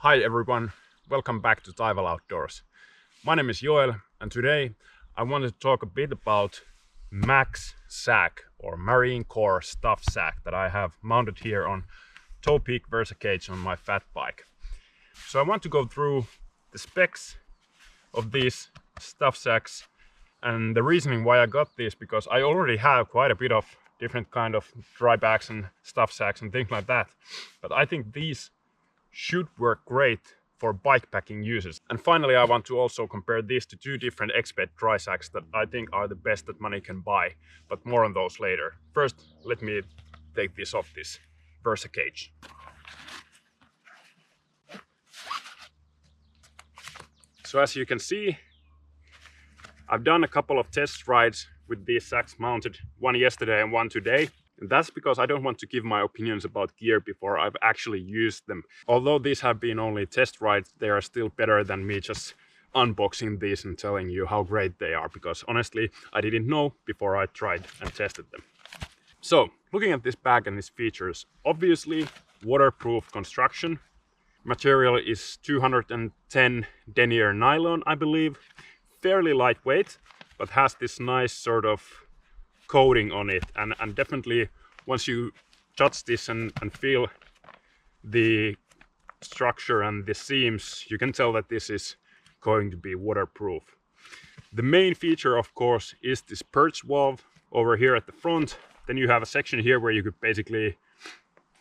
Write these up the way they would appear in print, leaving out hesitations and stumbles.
Hi everyone, welcome back to Taival Outdoors. My name is Joel and today I wanted to talk a bit about Max sack or Marine Core stuff sack that I have mounted here on Topeak VersaCage on my fat bike. So I want to go through the specs of these stuff sacks and the reasoning why I got this, because I already have quite a bit of different kind of dry bags and stuff sacks and things like that. But I think these should work great for bikepacking users. And finally, I want to also compare these to two different Exped dry sacks that I think are the best that money can buy, but more on those later. First, let me take this off this VersaCage. So as you can see, I've done a couple of test rides with these sacks mounted, one yesterday and one today. And that's because I don't want to give my opinions about gear before I've actually used them. Although these have been only test rides, they are still better than me just unboxing these and telling you how great they are, because honestly, I didn't know before I tried and tested them. So, looking at this bag and its features, obviously waterproof construction. Material is 210 denier nylon, I believe. Fairly lightweight, but has this nice sort of coating on it, and definitely once you touch this and feel the structure and the seams, you can tell that this is going to be waterproof. The main feature, of course, is this perch valve over here at the front. Then you have a section here where you could basically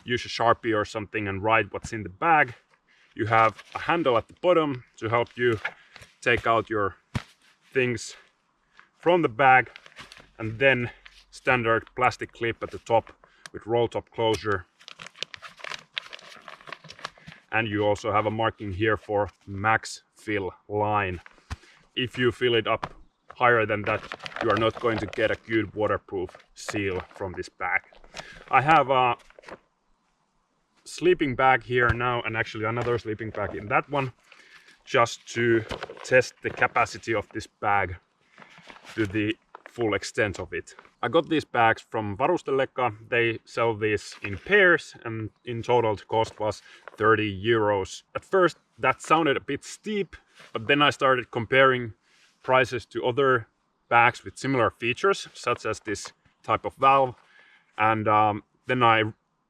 use a Sharpie or something and write what's in the bag. You have a handle at the bottom to help you take out your things from the bag, and then standard plastic clip at the top with roll top closure. And you also have a marking here for max fill line. If you fill it up higher than that, you are not going to get a good waterproof seal from this bag. I have a sleeping bag here now, and actually another sleeping bag in that one, just to test the capacity of this bag to the full extent of it. I got these bags from Varustellekka. They sell these in pairs, and in total the cost was 30 euros. At first that sounded a bit steep, but then I started comparing prices to other bags with similar features, such as this type of valve, and then I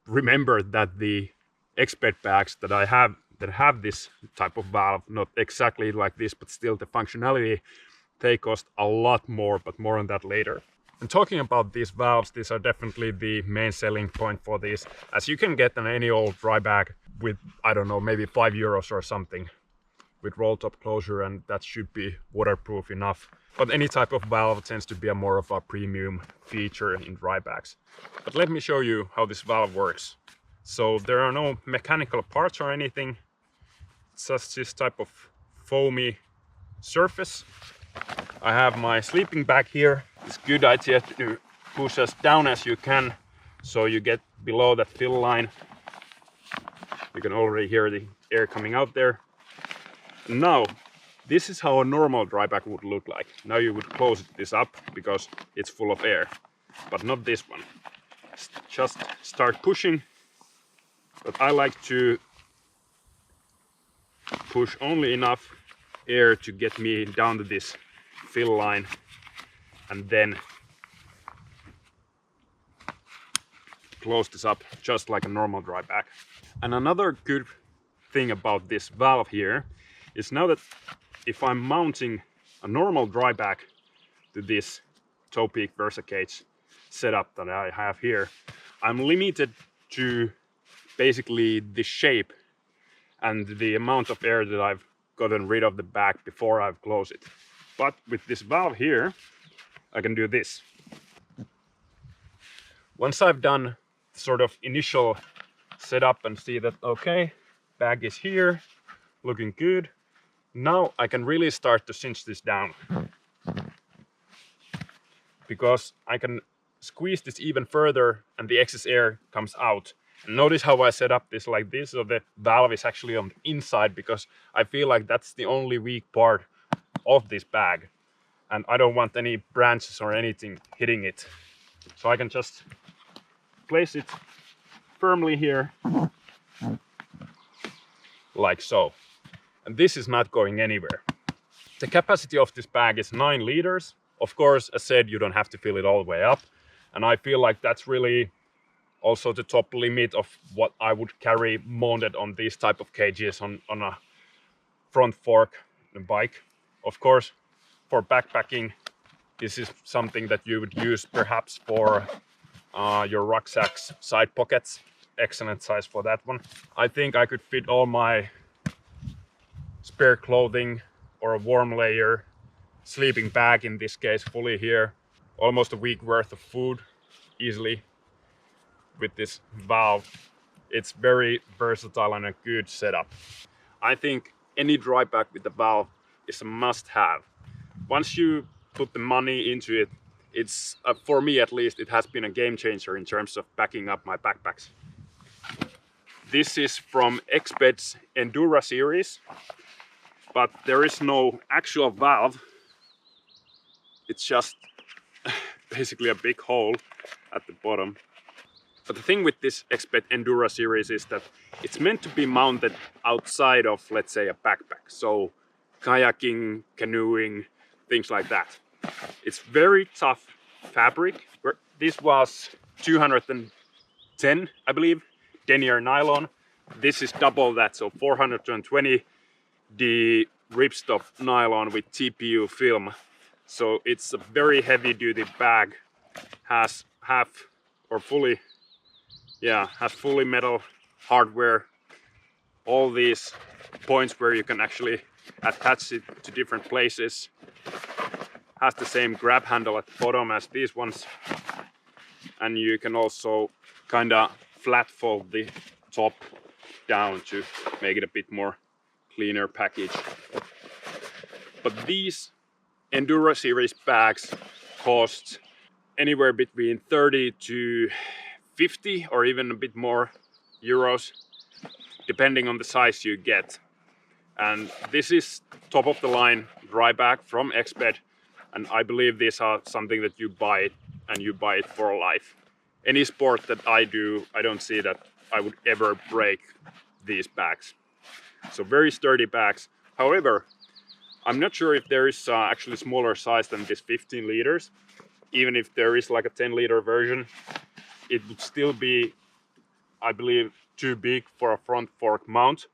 remembered that the Exped bags that I have that have this type of valve, not exactly like this, but still the functionality, they cost a lot more, but more on that later. And talking about these valves, these are definitely the main selling point for these, as you can get in any old dry bag with, I don't know, maybe 5 euros or something with roll top closure, and that should be waterproof enough. But any type of valve tends to be a more of a premium feature in dry bags. But let me show you how this valve works. So there are no mechanical parts or anything. It's just this type of foamy surface. I have my sleeping bag here. It's a good idea to push as down as you can so you get below that fill line. You can already hear the air coming out there. Now, this is how a normal dry bag would look like. Now you would close this up because it's full of air, but not this one. Just start pushing, but I like to push only enough air to get me down to this fill line, and then close this up just like a normal dry bag. And another good thing about this valve here is, now that if I'm mounting a normal dry bag to this Topeak VersaCage setup that I have here, I'm limited to basically the shape and the amount of air that I've gotten rid of the bag before I've closed it. But with this valve here, I can do this. Once I've done sort of initial setup and see that, okay, bag is here, looking good, now I can really start to cinch this down, because I can squeeze this even further and the excess air comes out. And notice how I set up this like this, so the valve is actually on the inside, because I feel like that's the only weak part of this bag, and I don't want any branches or anything hitting it. So I can just place it firmly here like so. And this is not going anywhere. The capacity of this bag is 9 liters. Of course, as said, you don't have to fill it all the way up. And I feel like that's really also the top limit of what I would carry mounted on these type of cages on a front fork bike. Of course, for backpacking, this is something that you would use perhaps for your rucksack's side pockets. Excellent size for that one. I think I could fit all my spare clothing or a warm layer, sleeping bag in this case, fully here. Almost a week worth of food easily with this valve. It's very versatile and a good setup. I think any dry pack with the valve is a must-have. Once you put the money into it, it's for me at least, it has been a game changer in terms of packing up my backpacks. This is from Exped's Endura series, but there is no actual valve. It's just basically a big hole at the bottom. But the thing with this Exped Endura series is that it's meant to be mounted outside of, let's say, a backpack. So kayaking, canoeing, things like that. It's very tough fabric. This was 210, I believe, denier nylon. This is double that, so 420 the ripstop nylon with TPU film. So it's a very heavy duty bag. Has fully metal hardware. All these points where you can actually attach it to different places. Has the same grab handle at the bottom as these ones. And you can also kind of flat fold the top down to make it a bit more cleaner package. But these Endura series bags cost anywhere between 30 to 50 or even a bit more euros, depending on the size you get. And this is top of the line dry bag from Exped, and I believe these are something that you buy it and you buy it for life. Any sport that I do, I don't see that I would ever break these bags. So very sturdy bags. However, I'm not sure if there is actually smaller size than this 15 liters. Even if there is like a 10-liter version, it would still be, I believe, too big for a front fork mount.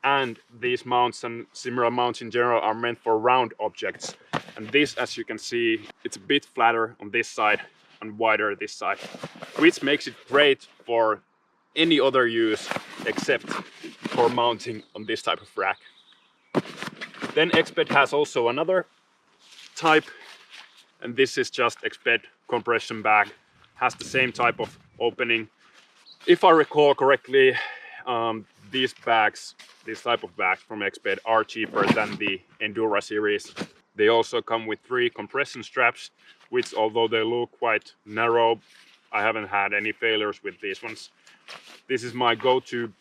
And these mounts and similar mounts in general are meant for round objects. And this, as you can see, it's a bit flatter on this side and wider this side, which makes it great for any other use except for mounting on this type of rack. Then Exped has also another type, and this is just Exped compression bag. Has the same type of opening. If I recall correctly, these bags, this type of bags from Exped are cheaper than the Endura series. They also come with 3 compression straps, which although they look quite narrow, I haven't had any failures with these ones. This is my go-to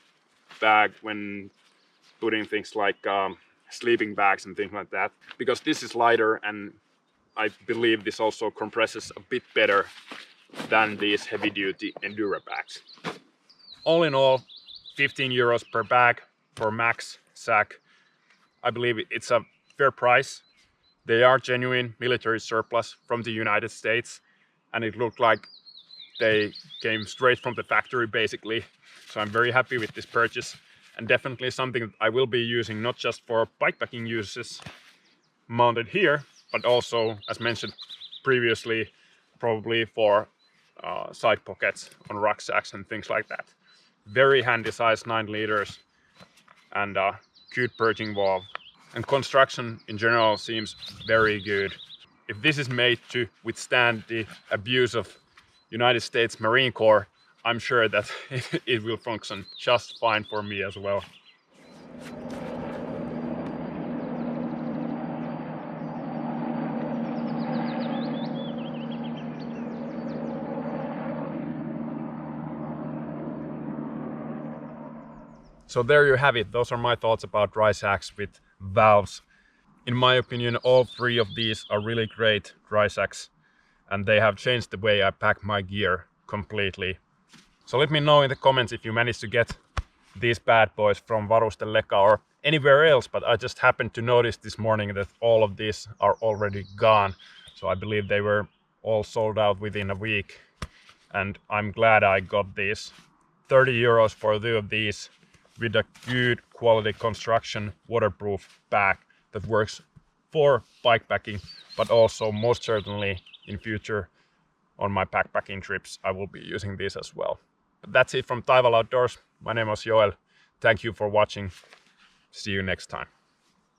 bag when putting things like sleeping bags and things like that, because this is lighter and I believe this also compresses a bit better than these heavy-duty Endura bags. All in all, 15 euros per bag for Max sack. I believe it's a fair price. They are genuine military surplus from the United States, and it looked like they came straight from the factory basically. So I'm very happy with this purchase, and definitely something that I will be using not just for bikepacking uses mounted here, but also, as mentioned previously, probably for side pockets on rucksacks and things like that. Very handy size, 9 liters, and a good purging valve. And construction in general seems very good. If this is made to withstand the abuse of United States Marine Corps, I'm sure that it will function just fine for me as well. So there you have it. Those are my thoughts about dry sacks with valves. In my opinion, all 3 of these are really great dry sacks, and they have changed the way I pack my gear completely. So let me know in the comments if you managed to get these bad boys from Varustelleka or anywhere else, but I just happened to notice this morning that all of these are already gone. So I believe they were all sold out within a week, and I'm glad I got these. 30 euros for 2 of these with a good quality construction waterproof bag that works for bikepacking, but also most certainly in future on my backpacking trips I will be using these as well. But that's it from Taival Outdoors. My name was Joel. Thank you for watching. See you next time.